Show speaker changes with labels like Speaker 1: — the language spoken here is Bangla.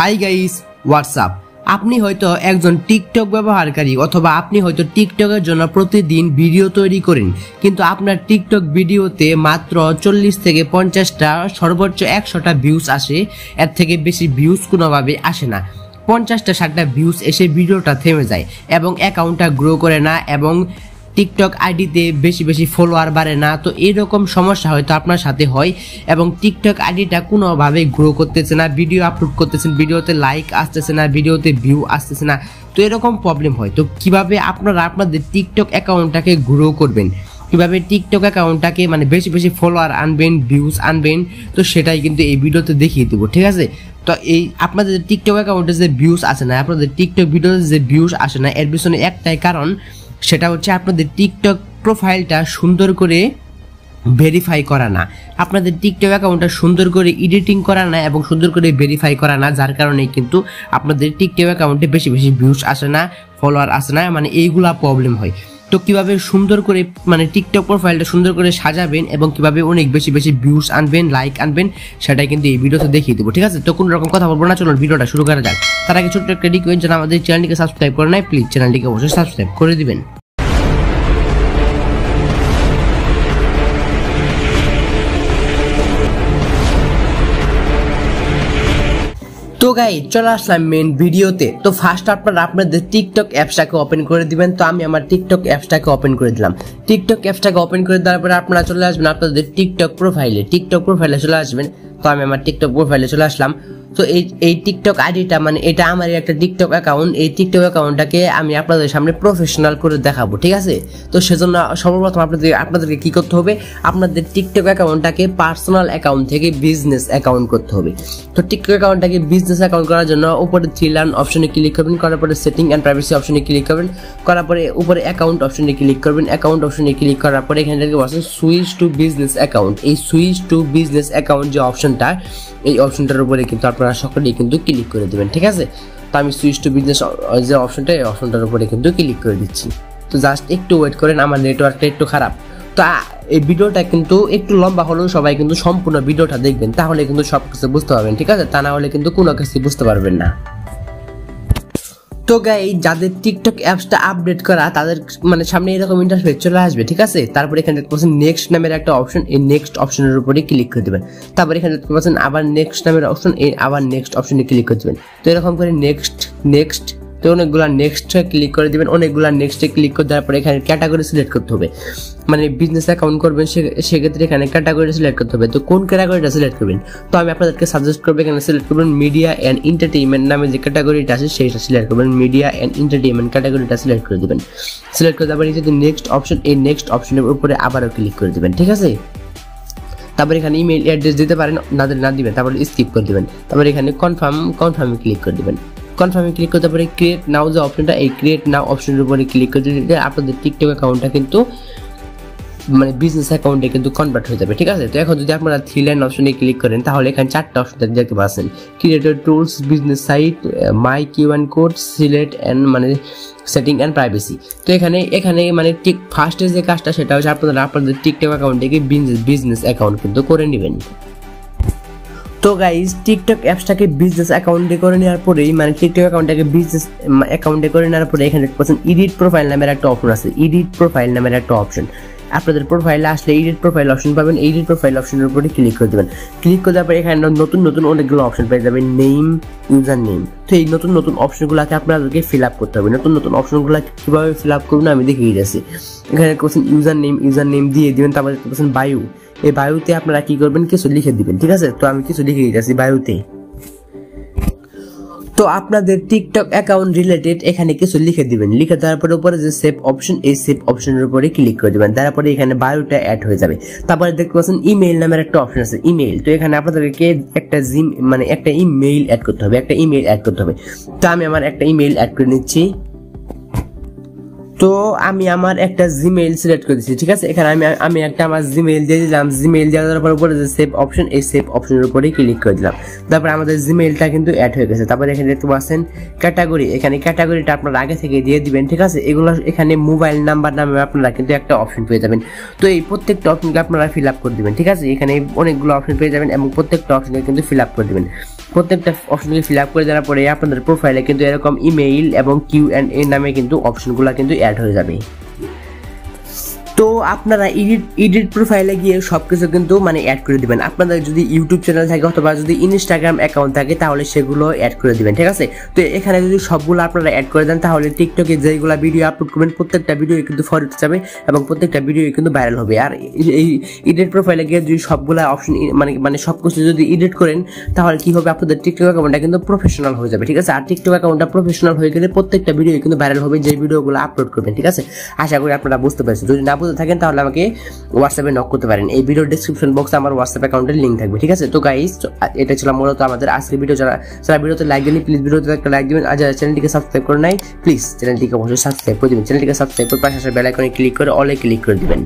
Speaker 1: Hi guys, WhatsApp. আপনি হয়তো একজন টিকটক ব্যবহারকারী অথবা আপনি হয়তো টিকটকের জন্য প্রতিদিন ভিডিও তৈরি করেন, কিন্তু আপনার টিকটক ভিডিওতে মাত্র 40 থেকে 50টা সর্বোচ্চ 100টা ভিউজ আসে। এর থেকে বেশি ভিউজ কোনোভাবে আসে না। 50টা 60টা ভিউজ এসে ভিডিওটা থেমে যায় এবং অ্যাকাউন্টটা গ্রো করে না এবং টিকটক আইডিতে বেশি বেশি ফলোয়ার বাড়ে না। তো এরকম সমস্যা হয়তো আপনার সাথে হয় এবং টিকটক আইডিটা কোনোভাবে গ্রো করতেছে না, ভিডিও আপলোড করতেছেন, ভিডিওতে লাইক আসতেছে না, ভিডিওতে ভিউ আসতেছে না। তো এরকম প্রবলেম হয়। তো কিভাবে আপনারা আপনাদের টিকটক অ্যাকাউন্টটাকে গ্রো করবেন, কিভাবে টিকটক অ্যাকাউন্টটাকে মানে বেশি বেশি ফলোয়ার আনবেন, ভিউজ আনবেন, তো সেটাই কিন্তু এই ভিডিওতে দেখিয়ে দেবো, ঠিক আছে? তো এই আপনাদের টিকটক অ্যাকাউন্টে যে ভিউজ আসে না, আপনাদের টিকটক ভিডিওতে যে ভিউজ আসে না, এর পিছনে একটাই কারণ, সেটা হচ্ছে আপনাদের টিকটক প্রোফাইলটা সুন্দর করে ভেরিফাই করা না, আপনাদের টিকটক অ্যাকাউন্টটা সুন্দর করে এডিটিং করা না এবং সুন্দর করে ভেরিফাই করা না, যার কারণে কিন্তু আপনাদের টিকটক অ্যাকাউন্টে বেশি বেশি ভিউজ আসে না, ফলোয়ার আসে না, মানে এইগুলা প্রবলেম হয়। তো কিভাবে সুন্দর করে মানে টিকটক প্রোফাইলটা সুন্দর করে সাজাবেন এবং কিভাবে অনেক বেশি বেশি ভিউজ আনবেন, লাইক আনবেন, সেটাই কিন্তু এই ভিডিওতে দেখিয়ে দেবো, ঠিক আছে? তো কোনো রকম কথা বলবো না, চলুন ভিডিওটা শুরু করা যাক। তার আগে ছোট্ট একটা রিকোয়েস্ট, যারা আমাদের চ্যানেলটিকে সাবস্ক্রাইব করে নাই, প্লিজ চ্যানেলটিকে অবশ্যই সাবস্ক্রাইব করে দিবেন। তো গাইস, চলে আসলাম মেন ভিডিওতে। তো ফার্স্ট আপনারা আপনাদের টিকটক অ্যাপসটাকে ওপেন করে দিবেন। তো আমি আমার টিকটক অ্যাপসটাকে ওপেন করে দিলাম। টিকটক অ্যাপসটাকে ওপেন করে দেওয়ার পরে আপনারা চলে আসবেন আপনাদের টিকটক প্রোফাইলে চলে আসবেন। তো আমি আমার টিকটক প্রোফাইলে চলে আসলাম। তো এই টিকটক আইডিটা মানে এটা আমার একটা টিকটক অ্যাকাউন্ট। এই টিকটক অ্যাকাউন্টটাকে আমি আপনাদের সামনে প্রফেশনাল করে দেখাবো, ঠিক আছে? তো সেজন্য সর্বপ্রথম আপনাদেরকে কি করতে হবে, আপনাদের টিকটক অ্যাকাউন্টটাকে পার্সোনাল অ্যাকাউন্ট থেকে বিজনেস অ্যাকাউন্ট করতে হবে। তো টিকটক অ্যাকাউন্টটাকে বিজনেস অ্যাকাউন্ট করার জন্য উপরে 3 লাইন অপশনে ক্লিক করবেন, করার পরে সেটিং অ্যান্ড প্রাইভেসি অপশনে ক্লিক করবেন, করার পরে উপরে অ্যাকাউন্ট অপশনে ক্লিক করবেন। অ্যাকাউন্ট অপশনে ক্লিক করার পরে এখানে দেখতে পাচ্ছেন সুইচ টু বিজনেস অ্যাকাউন্ট। এই সুইচ টু বিজনেস অ্যাকাউন্ট যে অপশনটা, এই অপশনটার উপরে কিন্তু আপনারা সকলেই কিন্তু ক্লিক করে দেবেন, ঠিক আছে? তো আমি সুইচ টু বিজনেস যে অপশনটা, এই অপশনটার উপরে কিন্তু ক্লিক করে দিচ্ছি। তো জাস্ট একটু ওয়েট করেন, আমার নেটওয়ার্কটা একটু খারাপ। তো এই ভিডিওটা কিন্তু একটু লম্বা হলেও সবাই কিন্তু সম্পূর্ণ ভিডিওটা দেখবেন, তাহলে কিন্তু সব কিছু বুঝতে পারবেন, ঠিক আছে? তা না হলে কিন্তু কোনো কিছু বুঝতে পারবেন না। তো গাইস, যাদের টিকটক অ্যাপসটা আপডেট করা, তাদের মানে সামনে এরকম ইন্টারফেস চলে আসবে, ঠিক আছে? তারপর এখানে দেখতে পাচ্ছেন নেক্সট নামের একটা অপশন, এই নেক্সট অপশনের উপরে ক্লিক করে দেবেন। তারপর এখানে দেখতে পাচ্ছেন আবার নেক্সট নামের অপশন, এই আবার নেক্সট অপশনে ক্লিক করে দেবেন। তো এরকম করে নেক্সট তো অনেকগুলা নেক্সটে ক্লিক করে দিবেন। অনেকগুলা নেক্সটে ক্লিক করে দেওয়ার পরে এখানে ক্যাটাগরি সিলেক্ট করতে হবে, মানে বিজনেস অ্যাকাউন্ট করবেন সেক্ষেত্রে এখানে ক্যাটাগরি সিলেক্ট করতে হবে। তো কোন ক্যাটাগরিটা সিলেক্ট করবেন, তো আমি আপনাদেরকে সাজেস্ট করবো এখানে সিলেক্ট করবেন মিডিয়া অ্যান্ড এন্টারটেইনমেন্ট নামে যে ক্যাটাগরিটা আছে সেইটা সিলেক্ট করবেন। মিডিয়া অ্যান্ড এন্টারটেইনমেন্ট ক্যাটাগরিটা সিলেক্ট করে দেবেন। সিলেক্ট করে দেওয়ার পরে নেক্সট অপশন, এই নেক্সট অপশনের উপরে আবারও ক্লিক করে দেবেন, ঠিক আছে? তারপর এখানে ইমেল অ্যাড্রেস দিতে পারেন, না দিবেন, তারপরে স্কিপ করে দেবেন। তারপরে এখানে কনফার্মে ক্লিক করে দেবেন। কনফার্মে ক্লিক করতে পারে ক্রিয়েট নাও যে অপশনটা, এই ক্রিয়েট নাও অপশনের উপরে ক্লিক করে দিলে আপনাদের টিকটক অ্যাকাউন্টটা কিন্তু মানে বিজনেস অ্যাকাউন্টে কিন্তু কনভার্ট হয়ে যাবে, ঠিক আছে? তো এখন যদি আপনারা 3 লাইন অপশনে ক্লিক করেন, তাহলে এখানে 4টা অপশন দেখতে পাচ্ছেন, creator tools, business site, my QR code, select and মানে সেটিং অ্যান্ড প্রাইভেসি। তো এখানে মানে ঠিক ফার্স্টে যে কাজটা সেটা হচ্ছে আপনাদের টিকটক অ্যাকাউন্ট থেকে বিজনেস অ্যাকাউন্ট কিন্তু করে নেবেন। তো গাইস, টিকটক অ্যাপসটাকে বিজনেস অ্যাকাউন্টে করে নেওয়ার পরেই মানে টিকটক অ্যাকাউন্টটাকে বিজনেস অ্যাকাউন্টে করে নেওয়ার পরে এখানে দেখতে এডিট প্রোফাইল নামের একটা অপশন আছে। এডিট প্রোফাইল নামের একটা অপশন আপনাদের প্রোফাইলে আসলে এডিট প্রোফাইল অপশন পাবেন। এডিট প্রোফাইল অপশনের উপরে ক্লিক করে দেবেন। ক্লিক করে দেওয়ার পরে এখানে নতুন অনেকগুলো অপশন পেয়ে যাবেন, নেম, ইউজার নেম। তো এই নতুন অপশনগুলোকে আপনাদেরকে ফিল আপ করতে হবে। নতুন অপশনগুলো কীভাবে ফিল আপ করবেন আমি দেখিয়ে দিয়েছি। এখানে কোশ্চেন ইউজার নেম দিয়ে দিবেন। তারপর কোশ্চেন বায়ু, এই বায়ুতে আপনারা কি করবেন, কিছু লিখে দিবেন, ঠিক আছে? তো আমি কিছু লিখে দিয়েছি বায়ুতে। তো আপনাদের টিকটক অ্যাকাউন্ট রিলেটেড এখানে কিছু লিখে দিবেন। লিখে দেওয়ার পরে উপরে যে সেভ অপশন, এই সেভ অপশনের উপরে ক্লিক করে দিবেন। তারপরে এখানে বায়োটা অ্যাড হয়ে যাবে। তারপরে দেখতে পাচ্ছেন ইমেইল নামের একটা অপশন আছে, ইমেইল। তো এখানে আপনাদেরকে একটা ইমেইল অ্যাড করতে হবে, তো আমি আমার একটা ইমেইল অ্যাড করে নিচ্ছি। তো আমি আমার একটা জিমেইল সিলেক্ট করে দিচ্ছি, ঠিক আছে। এখানে আমি একটা আমার জিমেইল দিয়ে দিলাম। জিমেইল দেওয়ার পর উপরে যে সেভ অপশন, এই সেভ অপশনের উপরে ক্লিক করে দিলাম। তারপর আমাদের জিমেইলটা কিন্তু অ্যাড হয়ে গেছে। তারপর এখানে দেখতে পাচ্ছেন ক্যাটাগরি, এখানে ক্যাটাগরিটা আপনারা আগে থেকে দিয়ে দিবেন, ঠিক আছে। এগুলো এখানে মোবাইল নাম্বার নামে আপনারা কিন্তু একটা অপশন পেয়ে যাবেন। তো এই প্রত্যেকটা অপশনকে আপনারা ফিল আপ করে দিবেন, ঠিক আছে। এখানে অনেকগুলো অপশন পেয়ে যাবেন এবং প্রত্যেকটা অপশনকে কিন্তু ফিল আপ করে দিবেন। প্রত্যেকটা অপশনকে ফিল আপ করে দেওয়ার পরে আপনাদের প্রোফাইলে কিন্তু এরকম ইমেইল এবং Q&A নামে কিন্তু অপশনগুলো কিন্তু অ্যাড হয়ে যাবে। তো আপনারা এডিট প্রোফাইলে গিয়ে সবকিছু কিন্তু মানে অ্যাড করে দিবেন। আপনাদের যদি ইউটিউব চ্যানেল থাকে অথবা যদি ইনস্টাগ্রাম অ্যাকাউন্ট থাকে তাহলে সেগুলো অ্যাড করে দিবেন, ঠিক আছে। তো এখানে যদি সবগুলো আপনারা অ্যাড করে দেন তাহলে টিকটকে যেগুলো ভিডিও আপলোড করবেন প্রত্যেকটা ভিডিও কিন্তু ফরওয়ার্ড যাবে এবং প্রত্যেকটা ভিডিও কিন্তু ভাইরাল হবে। আর এই এডিট প্রোফাইলে গিয়ে যদি সবগুলো অপশন মানে সবকিছু যদি এডিট করেন তাহলে কি হবে, আপনাদের টিকটক অ্যাকাউন্টটা কিন্তু প্রফেশনাল হয়ে যাবে, ঠিক আছে। আর টিকটক অ্যাকাউন্টটা প্রফেশনাল হয়ে গেলে প্রত্যেকটা ভিডিও কিন্তু ভাইরাল হবে যে ভিডিওগুলো আপলোড করবেন, ঠিক আছে। আশা করি আপনারা বুঝতে পারছেন। যদি না বুঝতে থাকেন তাহলে আমাকে হোয়াটসঅ্যাপে নক করতে পারেন। এই ভিডিওর ডেসক্রিপশন বক্সে আমার হোয়াটসঅ্যাপ অ্যাকাউন্টের লিংক থাকবে, ঠিক আছে। তো গাইস, এটা ছিল মূলত আমাদের আজকের ভিডিও। যারা ভিডিওতে লাইক দেননি প্লিজ ভিডিওতে একটা লাইক দিবেন। আর যারা চ্যানেলটিকে সাবস্ক্রাইব করে নাই প্লিজ চ্যানেলটিকে অবশ্যই সাবস্ক্রাইব করে দিবেন। চ্যানেলটিকে সাবস্ক্রাইব করে পাশে আসা বেল আইকনে ক্লিক করে অলে ক্লিক করে দিবেন।